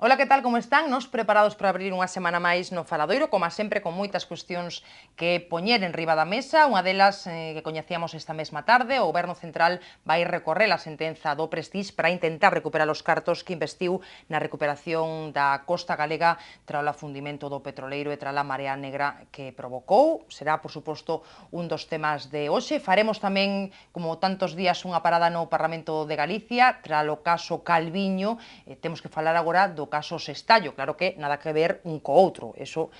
Ola, que tal, como están? Nos preparados para abrir unha semana máis no Faladoiro, como sempre, con moitas cuestións que poñer en riba da mesa. Unha delas que coñecíamos esta mesma tarde, o Goberno Central vai recorrer a sentenza do Prestige para intentar recuperar os cartos que investiu na recuperación da costa galega tras o afundimento do petroleiro e tras a marea negra que provocou. Será, por suposto, un dos temas de hoxe. Faremos tamén, como tantos días, unha parada no Parlamento de Galicia tras o caso Calviño. Temos que falar agora do caso Sestallo, claro que nada que ver un co outro, eso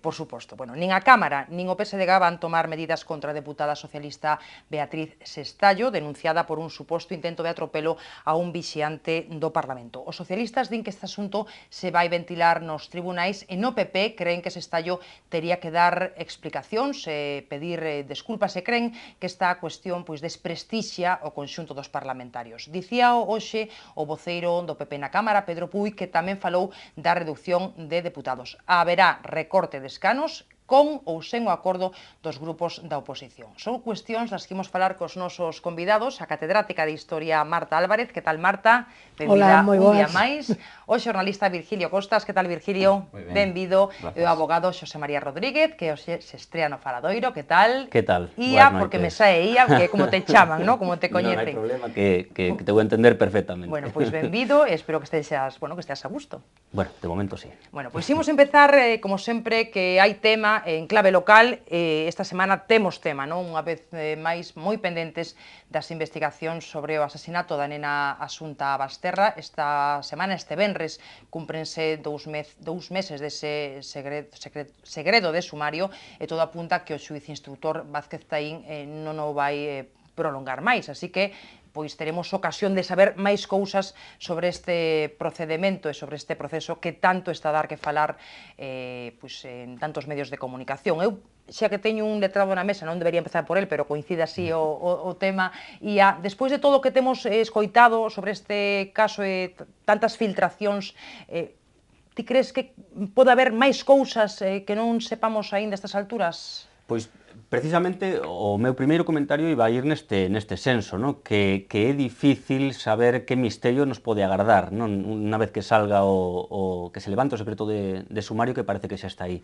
por suposto. Bueno, nin a Cámara nin o PSDG van tomar medidas contra a deputada socialista Beatriz Sestallo, denunciada por un suposto intento de atropelo a un vixiante do Parlamento. Os socialistas din que este asunto se vai ventilar nos tribunais e no PP creen que Sestallo tería que dar explicacións e pedir desculpas e creen que esta cuestión desprestixia o conxunto dos parlamentarios. Dicía hoxe o voceiro do PP na Cámara, Pedro Puy, que tamén falou da reducción de deputados. Haberá recorte de escanos con ou sen o acordo dos grupos da oposición. Son cuestións das que imos falar cos nosos convidados, a catedrática de Historia Marta Álvarez. Que tal, Marta? Benvida un día máis. O xornalista Virgilio Costas. Que tal, Virgilio? Benvido. E o abogado Xosé María Rodríguez, que hoxe se estrea no Faladoiro. Que tal? Que tal? Ía, porque me sae Ía, que como te chaman, ¿no? Como te coñecen. Non hai problema, que te vou entender perfectamente. Bueno, pois benvido, e espero que esteas a gusto. Bueno, de momento sí. Bueno, pois imos empezar, como sempre, que hai tema en clave local. Esta semana temos tema, non? Unha vez máis moi pendentes das investigacións sobre o asasinato da nena Asunta Basterra. Esta semana, este venres, cúmprense dous meses dese segredo de sumario e todo apunta que o xuíz instructor Vázquez Taín non o vai prolongar máis, así que pois teremos ocasión de saber máis cousas sobre este procedemento e sobre este proceso que tanto está a dar que falar pois en tantos medios de comunicación. Eu, xa que teño un letrado na mesa, non debería empezar por el, pero coincide así o tema, e despois de todo o que temos escoitado sobre este caso e tantas filtracións, ti crees que pode haber máis cousas que non sepamos aínda a estas alturas? Pois, precisamente, o meu primeiro comentario iba a ir neste senso, non? Que é difícil saber que misterio nos pode agardar, non? Unha vez que salga que se levante o secreto de sumario, que parece que xa está aí.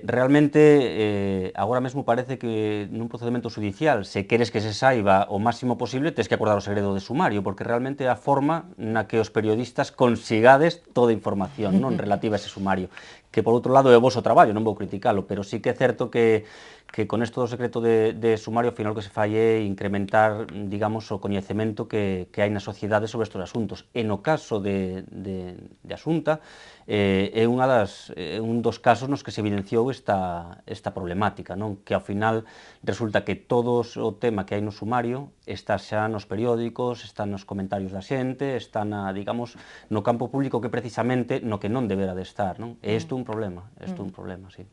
Realmente, agora mesmo parece que nun procedimento judicial, se queres que se saiba o máximo posible, tens que acordar o segredo de sumario, porque realmente é a forma na que os periodistas consigades toda a información non relativa a ese sumario, que por outro lado é o voso traballo, non vou criticalo, pero sí que é certo que con esto do secreto de sumario, ao final o que se fai é incrementar, digamos, o coñecemento que hai na sociedade sobre estes asuntos. E no caso de Asunta, é un dos casos nos que se evidenciou esta problemática, non? Que ao final resulta que todo o tema que hai no sumario está xa nos periódicos, está nos comentarios da xente, está digamos, no campo público, que precisamente no que non debera de estar, non? E isto é un problema, sí.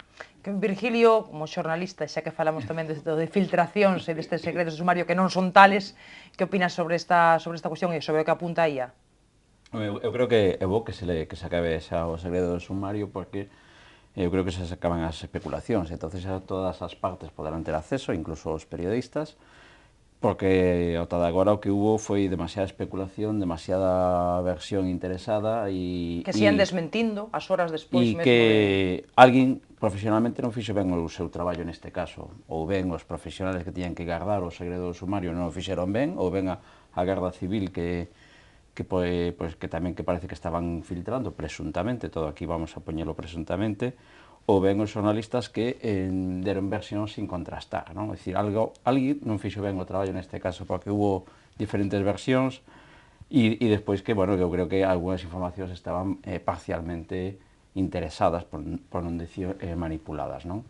Virgilio, como xornalista, xa que falamos tamén de filtracións e destes secretos de sumario que non son tales, que opinas sobre esta cuestión e sobre o que apunta a Ía? Eu creo que é bo que se acabe xa o segredo do sumario, porque eu creo que se acaban as especulacións, entonces xa todas as partes poderán ter acceso, incluso os periodistas, porque ata agora o que hubo foi demasiada especulación, demasiada versión interesada e que se ian desmentindo as horas despois mesmo. E que alguén profesionalmente non fixo ben o seu traballo neste caso, ou ben os profesionales que tiñan que guardar o segredo do sumario non o fixeron ben, ou ben a Garda Civil que tamén que parece que estaban filtrando presuntamente, todo aquí vamos a poñelo presuntamente, ou ben os xornalistas que deron versións sin contrastar, non? É dicir, alguén non fixo ben o traballo neste caso, porque hubo diferentes versións e despois que, bueno, eu creo que algunhas informacións estaban parcialmente interesadas, por non dicir manipuladas, non?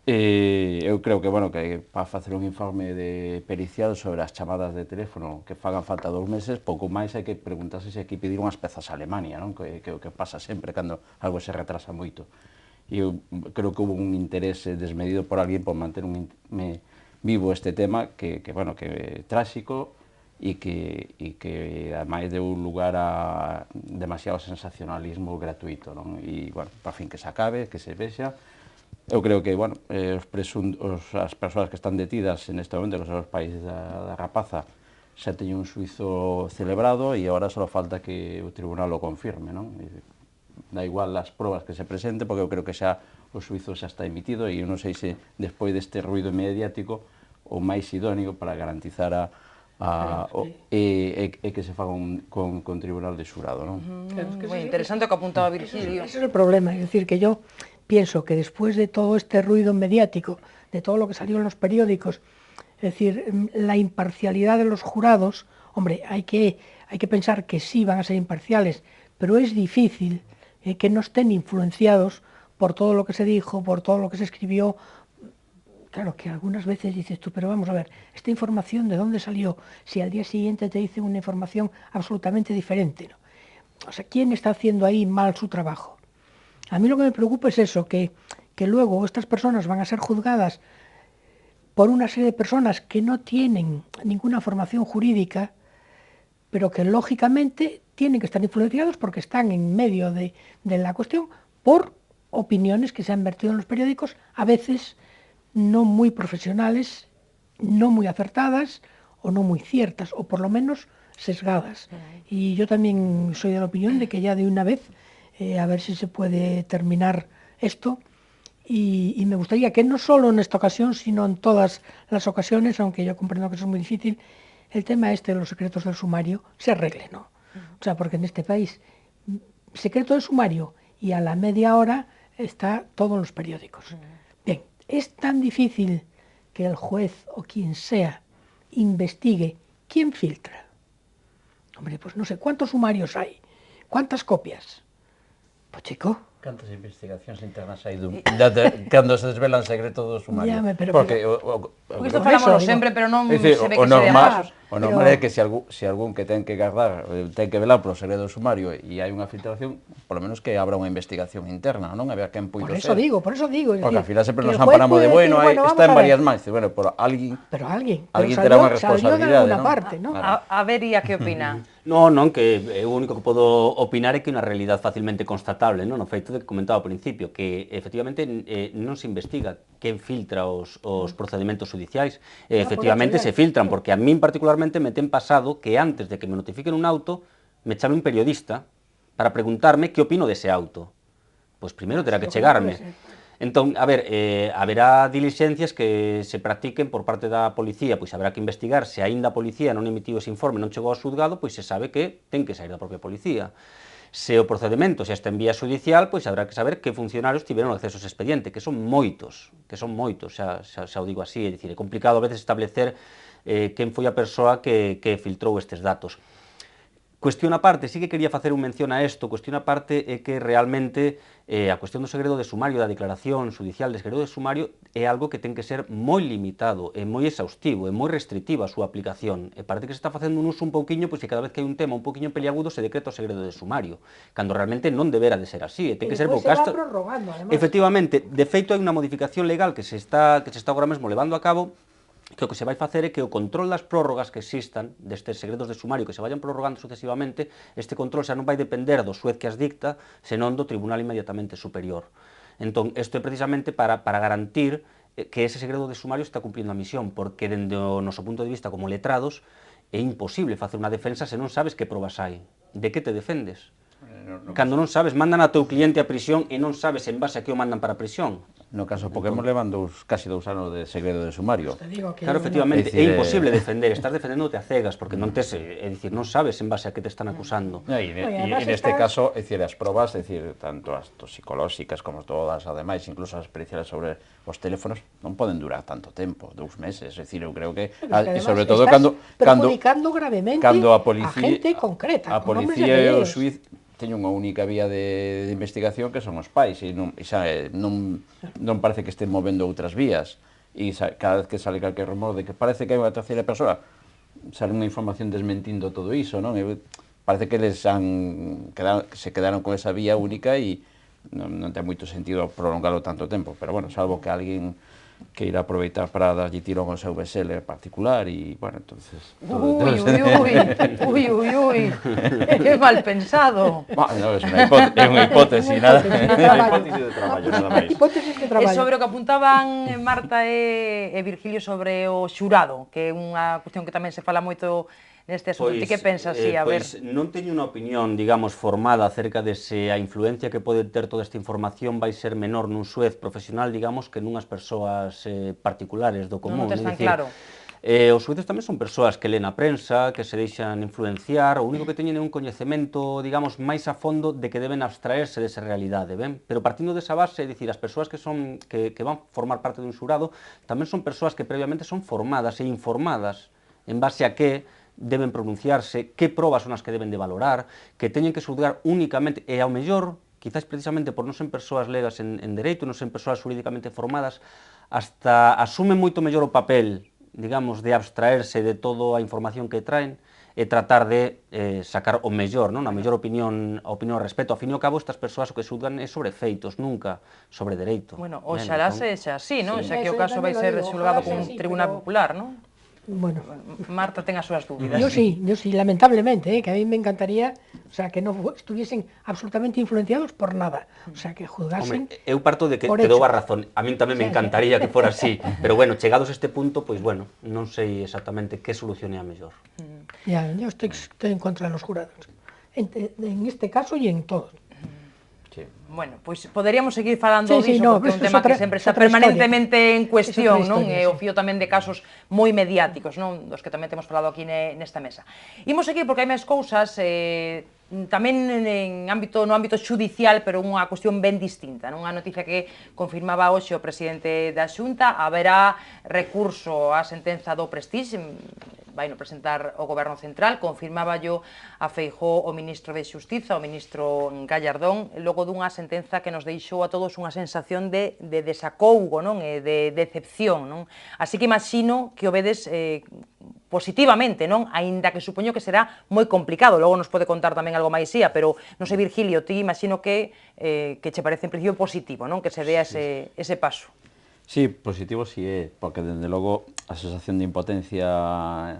Eu creo que, bueno, que para facer un informe de pericial sobre as chamadas de teléfono que fagan falta 2 meses, pouco máis hai que preguntarse se hai que pedir unhas pezas a Alemania, non? Que o que pasa sempre cando algo se retrasa moito. E eu creo que hubo un interese desmedido por alguén por manter vivo este tema que bueno, que é tráxico e que ademais deu lugar a demasiado sensacionalismo gratuito, non? E, bueno, para fin que se acabe, que se vexa. Eu creo que, bueno, as persoas que están detidas neste momento, que son os países da rapaza, xa teñen un xuizo celebrado e agora só falta que o tribunal o confirme, non? Da igual as probas que se presente, porque eu creo que xa o xuizo xa está emitido e eu non sei se despois deste ruido mediático o máis idóneo para garantizar que se faga con tribunal de xurado, non? Moi interesante o que apuntaba Virgilio. Ese es el problema, es decir, que yo pienso que después de todo este ruido mediático, de todo lo que salió en los periódicos, es decir, la imparcialidad de los jurados, hombre, hay que pensar que sí van a ser imparciales, pero es difícil que no estén influenciados por todo lo que se dijo, por todo lo que se escribió. Claro, que algunas veces dices tú, pero vamos a ver, ¿esta información de dónde salió? Si al día siguiente te dicen una información absolutamente diferente, ¿no? O sea, ¿quién está haciendo ahí mal su trabajo? A mí lo que me preocupa es eso, que luego estas personas van a ser juzgadas por una serie de personas que no tienen ninguna formación jurídica, pero que lógicamente tienen que estar influenciados porque están en medio de la cuestión por opiniones que se han vertido en los periódicos, a veces no muy profesionales, no muy acertadas o no muy ciertas, o por lo menos sesgadas. Y yo también soy de la opinión de que ya de una vez, a ver si se puede terminar esto. Y me gustaría que no solo en esta ocasión, sino en todas las ocasiones, aunque yo comprendo que eso es muy difícil, el tema este de los secretos del sumario se arregle, ¿no? O sea, porque en este país, secreto del sumario y a la media hora está todo en los periódicos. Bien, es tan difícil que el juez o quien sea investigue quién filtra. Hombre, pues no sé, ¿cuántos sumarios hay? ¿Cuántas copias? Pues chico... Cantas investigacións internas hai cando se desvelan secreto do sumario? Porque isto falamos sempre, pero non se ve que se de casos. O normal é que se algún que ten que guardar, ten que velar polo secreto do sumario e hai unha filtración, polo menos que abra unha investigación interna, non? A ver quen puido ser. Por eso digo. Porque ao final sempre nos amparamos de, bueno, está en varias máis. Bueno, pero alguén terá unha responsabilidade, non? A ver, Ia, que opina? Non, que o único que podo opinar é que é unha realidade facilmente constatable, non? O feito de que comentaba ao principio, que efectivamente non se investiga quen filtra os procedimentos judiciais, efectivamente se filtran, porque a min particularmente me ten pasado que antes de que me notifiquen un auto, me chame un periodista para preguntarme que opino dese auto. Pois primeiro terá que chegarme. Entón, a ver, haberá diligencias que se practiquen por parte da policía, pois haberá que investigar se aínda a policía non emitiu ese informe, non chegou ao xulgado, pois se sabe que ten que sair da propia policía. Se o procedimento xa está en vía judicial, pois habrá que saber que funcionarios tiveron acceso a ese expediente, que son moitos, xa o digo así, é dicir, é complicado a veces establecer quen foi a persoa que filtrou estes datos. Cuestión aparte, sí que quería facer un mención a isto, cuestión aparte é que realmente a cuestión do segredo de sumario, da declaración judicial de segredo de sumario, é algo que ten que ser moi limitado, é moi exhaustivo, é moi restrictiva a súa aplicación. E parece que se está facendo un uso un pouquiño, pois que cada vez que hai un tema un pouquiño peliagudo se decreta o segredo de sumario, cando realmente non debera de ser así, ten que ser bocasto. E despois se va prorrogando, además. Efectivamente, de feito hai unha modificación legal que se está agora mesmo levando a cabo, que o que se vai facer é que o control das prórrogas que existan, destes segredos de sumario que se vayan prorrogando sucesivamente, este control xa non vai depender do xuez que as dicta, senón do tribunal inmediatamente superior. Entón, isto é precisamente para garantir que ese segredo de sumario está cumplindo a misión, porque dende o noso punto de vista como letrados é imposible facer unha defensa se non sabes que probas hai. De que te defendes? Cando non sabes, mandan a teu cliente a prisión e non sabes en base a que o mandan para a prisión. No caso Pokémon levan casi 2 anos de segredo de sumario. Claro, efectivamente, é imposible defender, estás defendéndote a cegas, porque non tes, é dicir, non sabes en base a que te están acusando. E neste caso, é dicir, as probas, é dicir, tanto as psicolóxicas como todas, ademais, incluso as periciales sobre os teléfonos, non poden durar tanto tempo, 2 meses, é dicir, eu creo que, e sobre todo cando perjudicando gravemente a gente concreta. A policía e o xuiz teñen unha única vía de investigación que son os pais e non parece que estén movendo outras vías e cada vez que sale calquer rumor de que parece que hai unha terceira persoa sale unha información desmentindo todo iso, non? Parece que se quedaron con esa vía única e non ten moito sentido prolongalo tanto tempo, pero bueno, salvo que alguén que irá aproveitar para darlle tirón ao seu bestseller particular e, bueno, entonces... Ui, que mal pensado. Bueno, é unha hipótese, nada. Hipótese de traballo, nada máis. E sobre o que apuntaban Marta e Virgilio sobre o xurado, que é unha cuestión que tamén se fala moito neste asunto. Ti que pensas, a ver? Pois non teño unha opinión, digamos, formada acerca de se a influencia que pode ter toda esta información vai ser menor nun xuez profesional, digamos, que nunhas persoas particulares do común. Non tes tan claro. Os xueces tamén son persoas que leen a prensa, que se deixan influenciar, o único que teñen é un coñecemento, digamos, máis a fondo de que deben abstraerse desa realidade, ben? Pero partindo desa base, é dicir, as persoas que van formar parte dun xurado tamén son persoas que previamente son formadas e informadas en base a que deben pronunciarse, que probas son as que deben de valorar, que teñen que xulgar únicamente, e ao mellor, quizás precisamente por non ser persoas legas en dereito, non ser persoas xurídicamente formadas, hasta asumen moito mellor o papel, digamos, de abstraerse de toda a información que traen e tratar de sacar o mellor, non? A mellor opinión ao respecto. Ao fin e ao cabo, estas persoas o que xulgan é sobre feitos, nunca sobre dereito. Bueno, oxalá sexa así, non? Xa que o caso vai ser xulgado con un tribunal popular, non? Bueno, Marta ten as súas dúbidas. yo sí, lamentablemente, que a mí me encantaría, o sea, que no estuviesen absolutamente influenciados por nada, o sea, que juzgasen. Hombre, eu parto de que por te dou a hechos. razón. A min tamén me encantaría que fora así, pero bueno, chegados a este punto, pois bueno, non sei exactamente que solución é a mellor. Ya, yo estoy en contra de los jurados, en este caso y en todos. Bueno, pois poderíamos seguir falando Sí, diso, no, porque é un pero tema é que sempre está outra permanentemente en cuestión, outra non? historia, E o fío tamén de casos moi mediáticos, non? Dos que tamén temos falado aquí nesta mesa. Imos seguir porque hai máis cousas, tamén no ámbito xudicial, pero unha cuestión ben distinta, non? Unha noticia que confirmaba hoxe o presidente da Xunta, haberá recurso á sentenza do Prestige, vai no presentar o Goberno Central, confirmaba yo a Feijóo o ministro de Xustiza, o ministro Gallardón, logo dunha sentenza que nos deixou a todos unha sensación de desacougo, non? E de decepción, non? Así que imagino que o vedes positivamente, non? Aínda que supoño que será moi complicado, logo nos pode contar tamén algo máis Ía, pero non sei, Virgilio, ti imagino que che parece en principio positivo, non? Que se dea ese paso. Sí, positivo sí é, porque dende logo a sensación de impotencia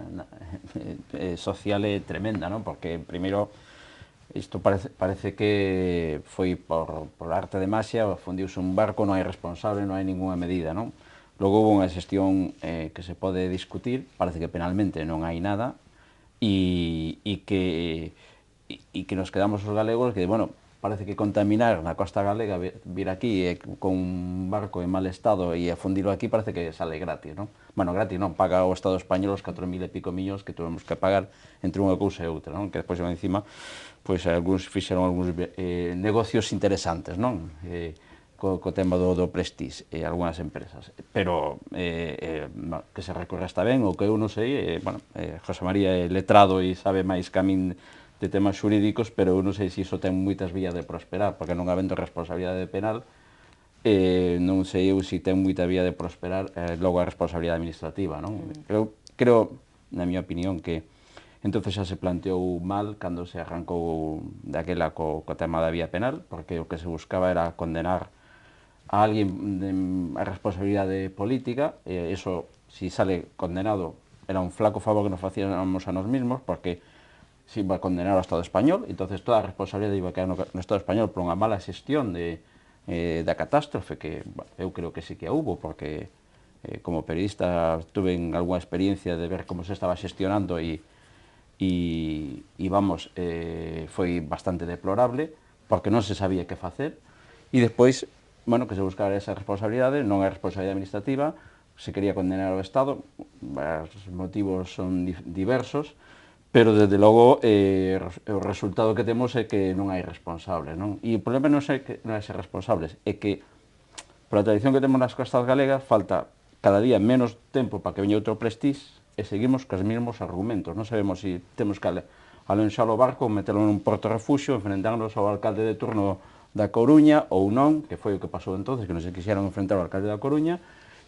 social é tremenda, non? Porque primeiro isto parece que foi por arte de magia, fundiuse un barco, non hai responsable, non hai ninguna medida, non? Logo houve unha xestión que se pode discutir, parece que penalmente non hai nada, e que nos quedamos os galegos que, bueno, parece que contaminar na costa galega, vir aquí con un barco en mal estado e afundilo aquí, parece que sale gratis, non? Bueno, gratis non, paga o Estado español os 4.000 e pico millóns que tuvemos que pagar entre unha cousa e outra, non? Que despois encima, pois algúns fixeron algúns negocios interesantes, non? Co tema do Prestige e algunhas empresas, pero que se recorre está ben, o que eu non sei, bueno, José María é letrado e sabe máis que a min de temas xurídicos, pero eu non sei se iso ten moitas vías de prosperar, porque non habendo responsabilidade penal, non sei eu se ten moita vía de prosperar logo a responsabilidade administrativa, non? Creo, na miña opinión, que entonces xa se planteou mal cando se arrancou daquela co tema da vía penal, porque o que se buscaba era condenar a alguén a responsabilidade política, e iso, se sale condenado, era un flaco favor que nos facíamos a nos mismos, porque se iba a condenar ao Estado español, entonces toda a responsabilidade iba a caer no Estado español por unha mala xestión da catástrofe, que bueno, eu creo que sí que a hubo, porque como periodista tuve algunha experiencia de ver como se estaba xestionando e vamos, foi bastante deplorable, porque non se sabía que facer, e despois, bueno, que se buscara esa responsabilidade, non é responsabilidade administrativa, se quería condenar ao Estado, os motivos son diversos, pero desde logo o resultado que temos é que non hai responsables, non? E o problema non é que non hai ser responsables, é que pola tradición que temos nas costas galegas falta cada día menos tempo para que veña outro Prestige e seguimos cos mesmos argumentos. Non sabemos se temos que alenxar o barco, metelo nun porto refugio, enfrentarnos ao alcalde de turno da Coruña ou non, que foi o que pasou entonces, que non se quixeron enfrentar ao alcalde da Coruña,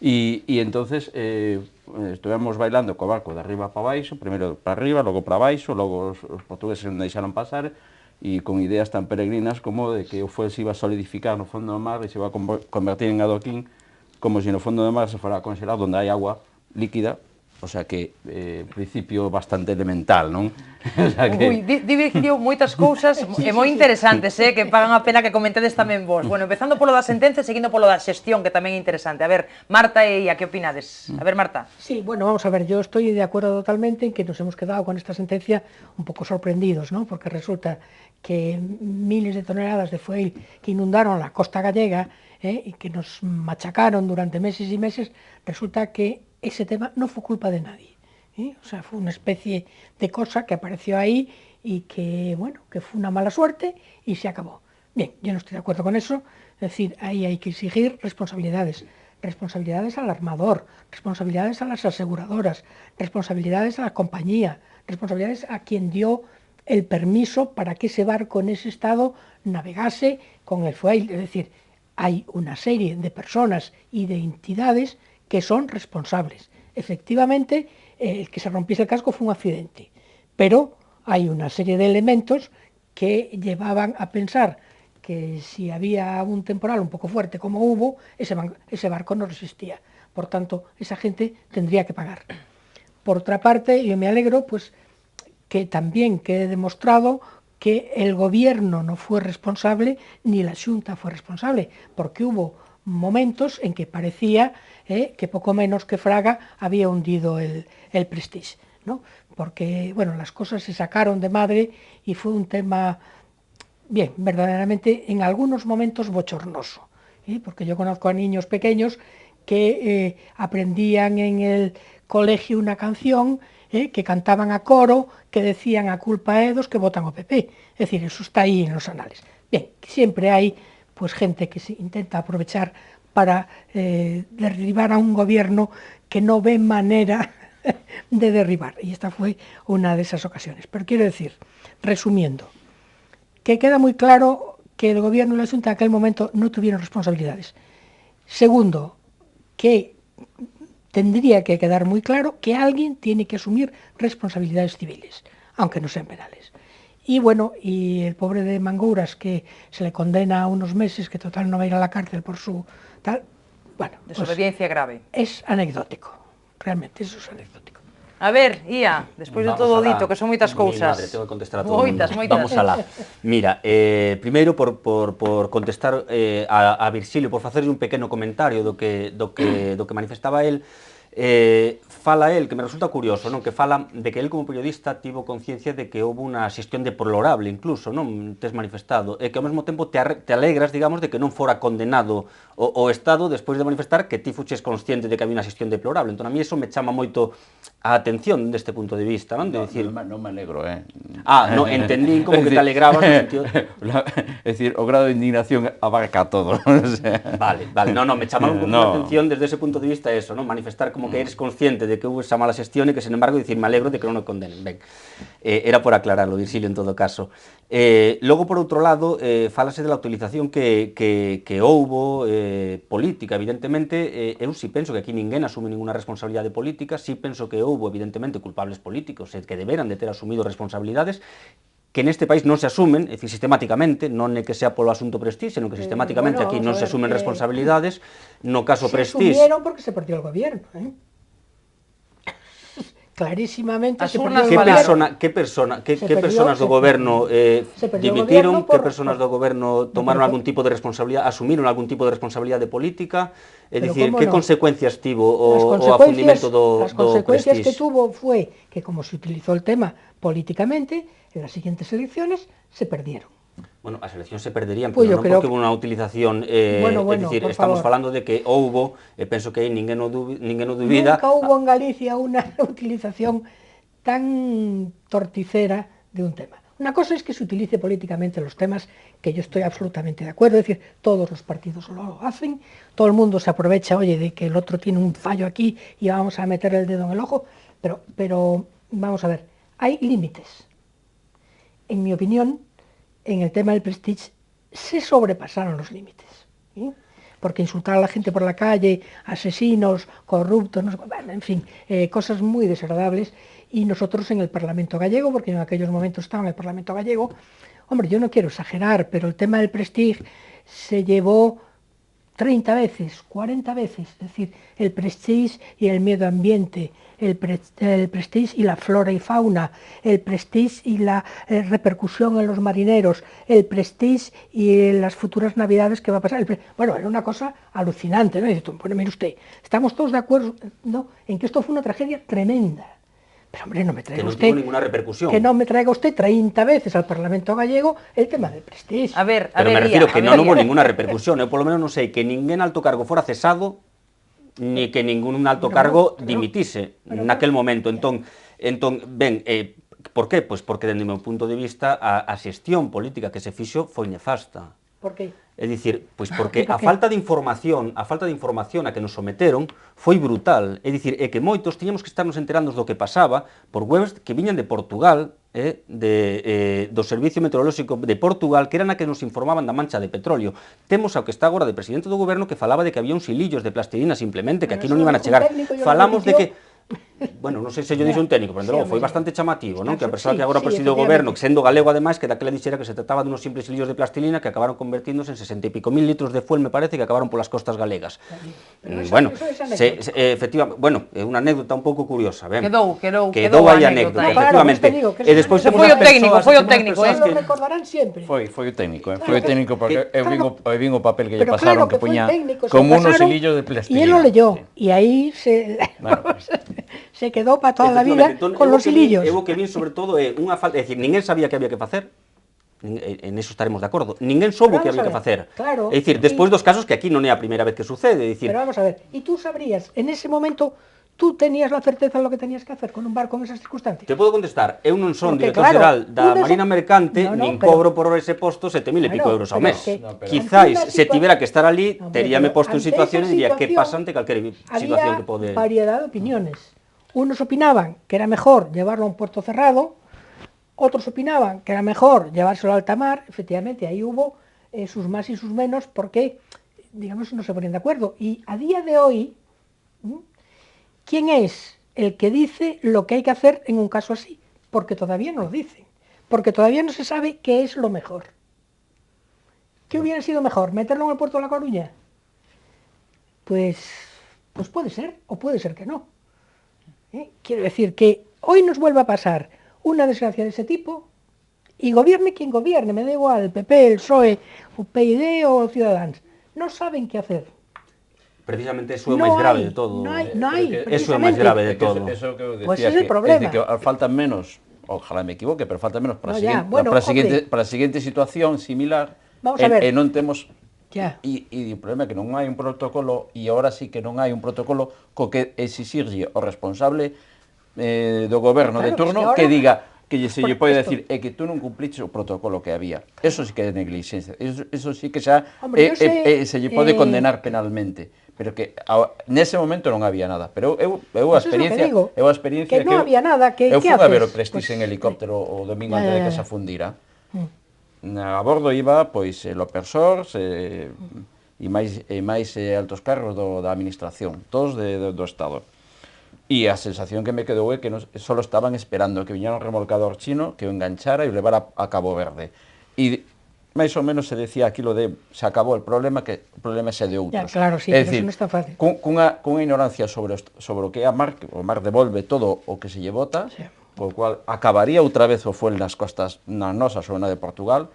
e entonces estivemos bailando co barco de arriba para baixo, primeiro para arriba, logo para baixo, logo os portugueses non deixaron pasar, e con ideas tan peregrinas como de que o fuel se iba a solidificar no fondo do mar e se iba a convertir en adoquín, como se no fondo do mar se fora a congelar, onde hai agua líquida, O sea que, principio bastante elemental, non? O sea que... Ui, di Virgilio moitas cousas e moi interesantes, que pagan a pena que comentedes tamén vos. Bueno, empezando polo da sentencia e seguindo polo da xestión, que tamén é interesante. A ver, Marta e Ia, que opinades? A ver, Marta. Sí, bueno, vamos a ver, yo estoy de acuerdo totalmente en que nos hemos quedado con esta sentencia un poco sorprendidos, ¿no? Porque resulta que miles de toneladas de fuel que inundaron la costa gallega y que nos machacaron durante meses y meses, resulta que ese tema no fue culpa de nadie. O sea, fue una especie de cosa que apareció ahí y que, bueno, que fue una mala suerte y se acabó. Bien, yo no estoy de acuerdo con eso, es decir, ahí hay que exigir responsabilidades. Responsabilidades al armador, responsabilidades a las aseguradoras, responsabilidades a la compañía, responsabilidades a quien dio el permiso para que ese barco en ese estado navegase con el fuel. Es decir, hay una serie de personas y de entidades que son responsables. Efectivamente, el que se rompiese el casco fue un accidente, pero hay una serie de elementos que llevaban a pensar que si había un temporal un poco fuerte como hubo, ese barco no resistía. Por tanto, esa gente tendría que pagar. Por otra parte, yo me alegro pues que también quede demostrado que el gobierno no fue responsable ni la Xunta fue responsable, porque hubo momentos en que parecía que poco menos que Fraga había hundido el Prestige, ¿no? Porque bueno, las cosas se sacaron de madre y fue un tema, bien, verdaderamente en algunos momentos bochornoso, porque yo conozco a niños pequeños que aprendían en el colegio una canción que cantaban a coro, que decían a culpa é dos que votan o PP. Es decir, eso está ahí en los anales. Bien, siempre hay pues gente que se intenta aprovechar para derribar a un gobierno que no ve manera de derribar. Y esta fue una de esas ocasiones. Pero quiero decir, resumiendo, que queda muy claro que el gobierno y la Xunta en aquel momento no tuvieron responsabilidades. Segundo, que tendría que quedar muy claro que alguien tiene que asumir responsabilidades civiles, aunque no sean penales. Y bueno, y el pobre de Mangouras, que se le condena a unos meses, que total no va a ir a la cárcel por su tal, bueno, desobediencia pues, grave. Es anecdótico, realmente eso es anecdótico. A ver, Ia, despois de todo dito, que son moitas cousas. Madre, tengo que contestar a todo moitas. Vamos alá. Mira, primeiro por contestar a Virxilio, por facerlle un pequeno comentario do que manifestaba el. Fala el, que me resulta curioso, non? Que fala de que el como periodista tivo conciencia de que houve unha xestión deplorable incluso, non? Tes manifestado, e que ao mesmo tempo te alegras, digamos, de que non fora condenado o Estado despois de manifestar que ti fuches consciente de que había unha xestión deplorable. Entón a mí eso me chama moito a atención deste punto de vista, non? De decir... Non me alegro, no, entendí como que te alegrabas no sentido... É dicir, o grado de indignación abarca todo. Vale, no, me chama un pouco a atención desde ese punto de vista eso, non? Manifestar como que eres consciente de que hubo esa mala xestión e que, sin embargo, dicir, me alegro de que non o condenen. Ben, era por aclararlo, Virxilio, en todo caso. Logo, por outro lado, falase de la utilización que houbo política, evidentemente. Eu si penso que aquí ninguén asume ninguna responsabilidade política, si penso que houbo, evidentemente, culpables políticos que deberan de ter asumido responsabilidades que neste país non se asumen, é dicir, sistemáticamente, non é que sea polo asunto Prestige, senón que sistemáticamente bueno, aquí non se asumen responsabilidades. No caso Prestige... Se asumieron porque se perdió el gobierno, clarísimamente se perdió el gobierno. ¿Qué personas do goberno dimitiron? ¿Qué personas do goberno tomaron algún tipo de responsabilidad, asumieron algún tipo de responsabilidade política? É dicir, ¿qué consecuencias tivo o afundimento do Prestige? Las consecuencias que tuvo fue que, como se utilizó el tema políticamente, en las siguientes elecciones se perdieron. Bueno, as eleccións se perderían, pues pero non porque hubo unha utilización, é dicir, estamos falando de que houbo, penso que ninguén o dubida... Nunca hubo en Galicia unha utilización tan torticera de un tema. Una cosa es que se utilice políticamente los temas, que yo estoy absolutamente de acuerdo, es decir, todos los partidos lo hacen, todo el mundo se aprovecha, oye, de que el otro tiene un fallo aquí y vamos a meter el dedo en el ojo, pero vamos a ver, hay límites. En mi opinión, en el tema del Prestige se sobrepasaron los límites, porque insultar a la gente por la calle, asesinos, corruptos, no sé, en fin, cosas muy desagradables, y nosotros en el Parlamento gallego, porque yo en aquellos momentos estaba en el Parlamento gallego, hombre, yo no quiero exagerar, pero el tema del Prestige se llevó 30 veces, 40 veces, es decir, el prestige y el medio ambiente, el prestige y la flora y fauna, el prestige y la repercusión en los marineros, el prestige y las futuras navidades que va a pasar. Bueno, era una cosa alucinante, ¿no? Y dice, bueno, mire usted, estamos todos de acuerdo, ¿no?, en que esto fue una tragedia tremenda. Pero hombre, no me traiga usted... Que no tuvo ninguna repercusión. Que no me traiga usted 30 veces al Parlamento gallego el tema del prestige. Pero me refiero que non hubo ninguna repercusión. Eu polo menos non sei que ninguén alto cargo fora cesado, ni que ningún alto cargo dimitise naquel momento. Entón, ben, por que? Pois porque, dende o meu punto de vista, a xestión política que se fixo foi nefasta. Por que? É dicir, pois porque a falta de información a que nos someteron foi brutal. É dicir, é que moitos tiñamos que estarnos enterando do que pasaba por webs que viñan de Portugal, do Servicio Meteorolóxico de Portugal, que eran a que nos informaban da mancha de petróleo. Temos ao que está agora de presidente do goberno que falaba de que había uns hilillos de plastilina simplemente, que aquí non iban a chegar. Falamos de que... Bueno, non sei se yo dixo un técnico, pero logo foi bastante chamativo, non? Que a persoa que agora preside o goberno, que sendo galego ademais, que daquela dixera que se trataba de unos simples hilillos de plastilina que acabaron convertíndose en 60 y pico mil litros de fuel, me parece, que acabaron polas costas galegas. Bueno, efectivamente, bueno, é unha anécdota un pouco curiosa, ben. Quedou aí a anécdota, efectivamente. E despois foi o técnico, Lo recordarán sempre. Foi o técnico, porque eu vin o papel que lle pasaron, que poña como unos hilillos de plastilina. E él lo leyó, e aí se quedó para toda a vida con los hilillos. Eu o que vin sobre todo é unha falta, é dicir, ninguén sabía que había que facer, en eso estaremos de acordo, ninguén soubo que había que facer. Claro. É dicir, despois dos casos que aquí non é a primeira vez que sucede, é dicir... Pero vamos a ver, e tú sabrías, en ese momento, tú tenías la certeza de lo que tenías que hacer con un barco en esas circunstancias? Te podo contestar, eu non son director xeral da Marina Mercante, nin cobro por ese posto 7.000 e pico euros ao mes. Quizáis, se tivera que estar ali, teríame posto en situación e diría que pasa ante calquera situación que pode... Había variedad de opiniones. Unos opinaban que era mejor llevarlo a un puerto cerrado, otros opinaban que era mejor llevárselo a alta mar. Efectivamente, ahí hubo sus más y sus menos porque, digamos, no se ponían de acuerdo. Y a día de hoy, ¿quién es el que dice lo que hay que hacer en un caso así? Porque todavía no lo dicen, porque todavía no se sabe qué es lo mejor. ¿Qué hubiera sido mejor? ¿Meterlo en el puerto de La Coruña? Pues puede ser, o puede ser que no. Quiero decir que hoy nos vuelve a pasar una desgracia de ese tipo y gobierne quien gobierne, me da igual, el PP, el PSOE, UPyD o Ciudadanos, no saben qué hacer. Precisamente eso é o máis grave de todo. Eso é o máis grave de todo. Eso que eu decía, pues es el problema. que faltan menos, ojalá me equivoque, pero faltan menos para a seguinte situación similar, e non temos... E o problema é que non hai un protocolo, e agora sí que non hai un protocolo co que exixirlle o responsable do goberno de turno que diga, que se lle pode decir, é que tú non cumpliches o protocolo que había. Eso sí que é negligencia, eso sí que xa se lle pode condenar penalmente, pero que nese momento non había nada. Pero eu a experiencia que non había nada, que eu fui a ver o Prestige en helicóptero o domingo antes de que se afundira. A bordo iba, pois, Lopersors e máis altos cargos da administración, todos do Estado. E a sensación que me quedou é que só estaban esperando que viñera un remolcador chino que o enganchara e o levara a Cabo Verde. E máis ou menos se decía aquilo de se acabou o problema, que o problema xa de outros. Claro, sí, pero eso non está fácil. Cunha ignorancia sobre o que é a mar, que o mar devolve todo o que se lle bota, por cual acabaría outra vez o fuel nas costas nas nosas ou na de Portugal,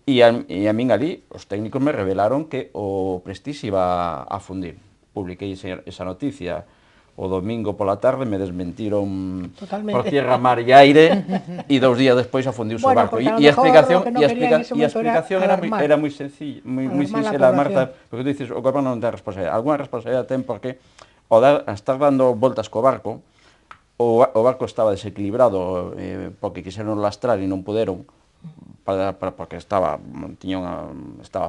e a min ali os técnicos me revelaron que o Prestige iba a fundir. Publiquei esa noticia o domingo pola tarde, me desmentiron por tierra, mar e aire, e 2 días despois afundiuse o barco. E a explicación era moi sencilla, moi sinxela, Marta, porque tú dices, o goberno non ten responsabilidade. Alguna responsabilidade ten porque ao estar dando voltas co barco, o barco estaba desequilibrado porque quixeron lastrar e non puderon, porque estaba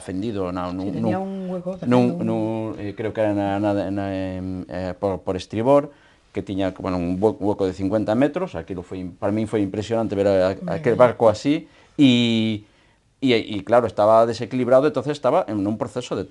fendido creo que era por estribor, que tiña un hueco de 50 metros. Aquilo para min foi impresionante ver aquel barco así, e claro, estaba desequilibrado, entonces estaba en un proceso de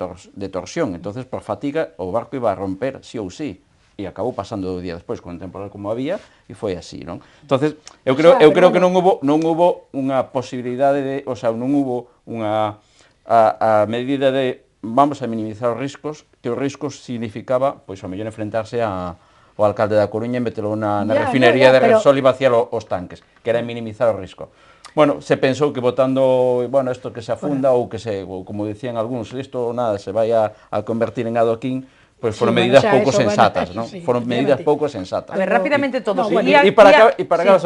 torsión, entonces por fatiga o barco iba a romper sí ou sí, e acabou pasando 2 días despois con o temporal como había, e foi así, non? Entonces, eu creo que non hubo unha posibilidade de, o sea, non hubo unha a medida de vamos a minimizar os riscos, que os riscos significaba, pois, ao mellor enfrentarse ao alcalde da Coruña e metelo na refinería de Repsol e vaciar os tanques, que era minimizar o risco. Bueno, se pensou que votando, bueno, isto que se afunda ou que se, como decían algúns, isto nada, se vai a convertir en adoquín, pois foron medidas pouco sensatas, non? Foron medidas pouco sensatas. A ver, rapidamente todos. E para acabar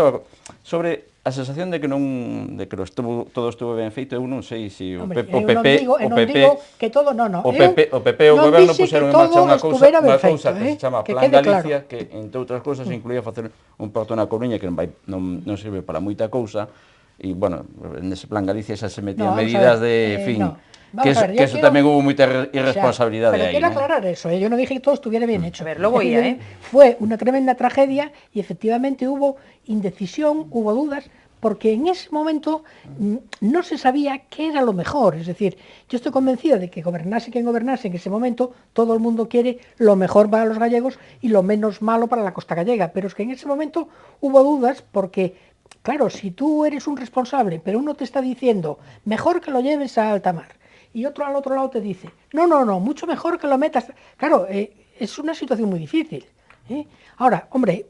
sobre a sensación de que non todo estuvo ben feito, eu non sei se o PP que todo non, o PP e o goberno puxeron en marcha unha cousa que se chama Plan Galicia, que entre outras cousas incluía facer un porto na Coruña que non sirve para moita cousa. E, bueno, nese Plan Galicia xa se metían medidas de, fin, que eso tamén hubo moita irresponsabilidade aí. Pero quiero aclarar eso, yo no dije que todo estuviera bien hecho. A ver, luego ya, Fue una tremenda tragedia y efectivamente hubo indecisión, hubo dudas, porque en ese momento no se sabía qué era lo mejor. Es decir, yo estoy convencida de que gobernase quien gobernase en ese momento, todo el mundo quiere lo mejor para los gallegos y lo menos malo para la costa gallega. Pero es que en ese momento hubo dudas porque, claro, si tú eres un responsable, pero uno te está diciendo, mejor que lo lleves a alta mar, y otro al otro lado te dice, no, mucho mejor que lo metas. Claro, es una situación muy difícil. Ahora, hombre,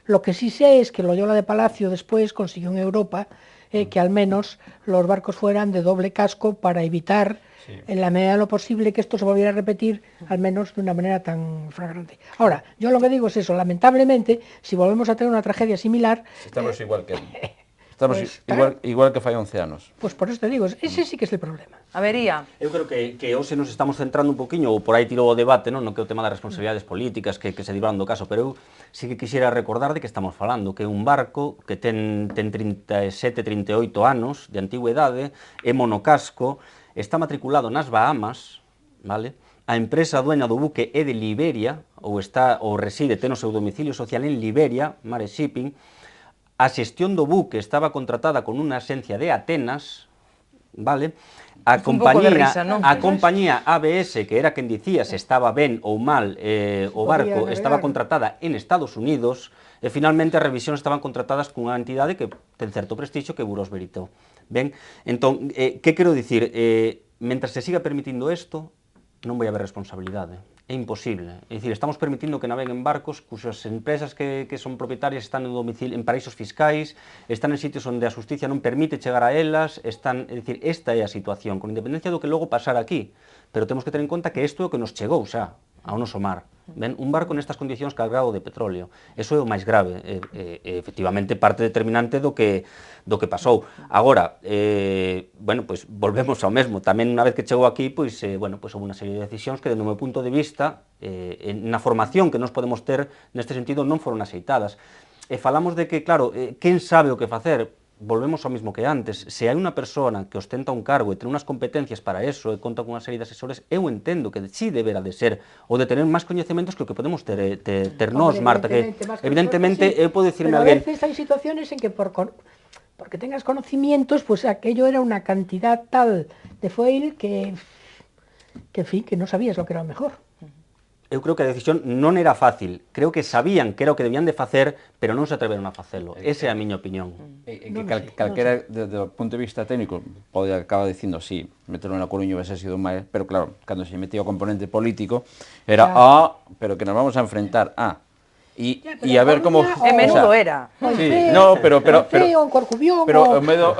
lo que sí sé es que Loyola de Palacio después consiguió en Europa que al menos los barcos fueran de doble casco para evitar, en la medida de lo posible, que esto se volviera a repetir, al menos de una manera tan flagrante. Ahora, yo lo que digo es eso, lamentablemente, si volvemos a tener una tragedia similar... Estamos igual que... igual que fai 11 anos. Pois por eso te digo, ese sí que é o problema. Avería. Eu creo que hoxe nos estamos centrando un poquinho, ou por aí tirou o debate, non? No que é o tema das responsabilidades políticas que se derivaron do caso, pero eu sí que quixera recordar de que estamos falando, que é un barco que ten 37, 38 anos de antigüedade, é monocasco, está matriculado nas Bahamas, vale? A empresa dueña do buque é de Liberia, ou reside, ten o seu domicilio social en Liberia, Mare Shipping. A xestión do buque estaba contratada con unha axencia de Atenas, vale? A compañía ABS, que era quen dicía se estaba ben ou mal o barco, estaba contratada en Estados Unidos, e finalmente as revisións estaban contratadas cunha entidade que ten certo prestixio, que é Buros Veritas. Ben, entón, que quero dicir? Mentre se siga permitindo isto, non vai haber responsabilidade. É imposible. É dicir, estamos permitindo que naveguen barcos cuxas empresas que son propietarias están en paraísos fiscais, están en sitios onde a xusticia non permite chegar a elas, é dicir, esta é a situación, con independencia do que logo pasar aquí, pero temos que ter en conta que isto é o que nos chegou xa ao noso mar. Ben, un barco nestas condicións cargado de petróleo, eso é o máis grave, efectivamente parte determinante do que pasou. Agora, bueno, pois volvemos ao mesmo, tamén unha vez que chegou aquí, pois, bueno, pois houve unha serie de decisións que, do meu punto de vista, na formación que nos podemos ter neste sentido non foron aceitadas. E falamos de que, claro, quen sabe o que facer? Volvemos ao mismo que antes, se hai unha persona que ostenta un cargo e ten unhas competencias para eso e conta con unha serie de asesores, eu entendo que sí deberá de ser, ou de tener máis coñecementos que o que podemos ter nós, Marta, que evidentemente eu podo dicirme a alguén... Pero a veces hai situaciones en que porque tengas conocimientos, pues aquello era unha cantidad tal de foil que en fin, que non sabías lo que era o mejor. Eu creo que a decisión non era fácil, creo que sabían que era o que debían de facer, pero non se atreveron a facelo, esa é a miña opinión. Calquera, desde o punto de vista técnico, pode acabar dicindo, sí, meterlo na Coruña vai ser sido máis, pero claro, cando se metía o componente político, era, pero que nos vamos a enfrentar a... E a ver como... menudo era. Sí, no, pero en Corcubión... Pero en medio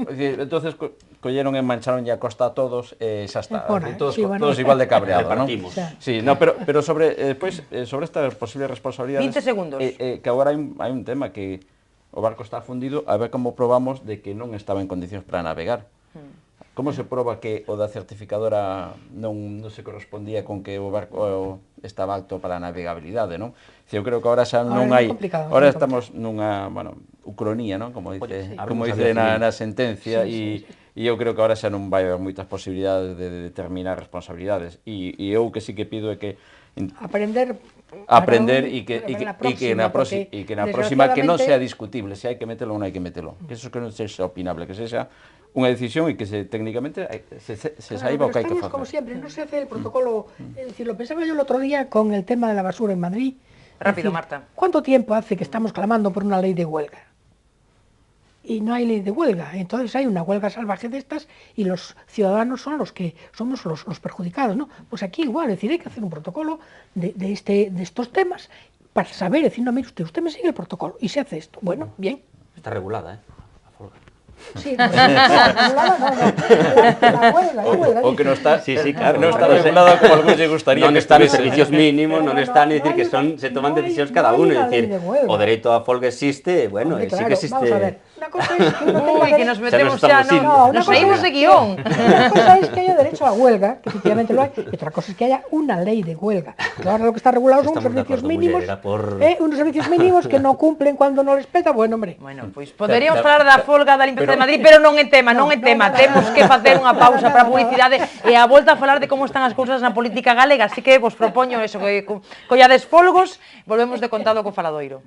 de... Entonces colleron e mancharon a costa a todos e xa está. Todos igual de cabreados, non? Sí, no, pero sobre esta posible responsabilidade... 20 segundos. Que agora hai un tema que o barco está fundido, a ver como probamos de que non estaba en condicións para navegar. Como se proba que o da certificadora non se correspondía con que o barco estaba apto para a navegabilidade, non? Eu creo que agora xa non hai... Agora estamos nunha, bueno, ucronía, non? Como dice na sentencia, e eu creo que agora xa non vai haber moitas posibilidades de determinar responsabilidades. E eu que sí que pido é que... Aprender e que na próxima que non sea discutible, se hai que metelo ou non hai que metelo. Que eso que non sexa opinable, que sexa unha decisión e que técnicamente se saiba o que hai que facer. Como sempre, non se hace el protocolo, es decir, lo pensaba yo el otro día con el tema de la basura en Madrid. Rápido, Marta. ¿Cuánto tiempo hace que estamos clamando por una ley de huelga? y no hay ley de huelga. Entonces hay una huelga salvaje de estas y los ciudadanos son los que somos los perjudicados, ¿no? Pues aquí igual, es decir, hay que hacer un protocolo de estos temas para saber, decir, no, mire usted me sigue el protocolo y se hace esto. Bueno, bien. Está regulada, la folga. Sí, no, la huelga. O que no está, Sí, claro. no está regulada como a algunos les gustaría. Non que están os estuviese. servicios mínimos, non están, é dicir, que se toman no hay- decisións no cada hay uno, é una dicir, ley de huelga. o dereito á folga existe, bueno, Hombre, sí claro, que existe. vamos a ver. Una cosa es que uno tenga Uy, que nos derecho- metemos Ya xa, nos estamos no, una nos cosa saímos es- de guión. Una cosa es que haya derecho a huelga, que efectivamente lo hay, y otra cosa es que haya una ley de huelga. Claro, lo que está regulado son unos Estamos de servicios acuerdo, mínimos, muller, era por- unos servicios mínimos que no cumplen cuando no les peta. Bueno, hombre. Bueno, pois poderíamos falar da folga da limpeza de Madrid, pero non é tema, non é tema. Temos que facer unha pausa para a publicidade e a volta a falar de como están as cousas na política galega, así que vos propoño eso, que collades folgos, volvemos de contado co faladoiro.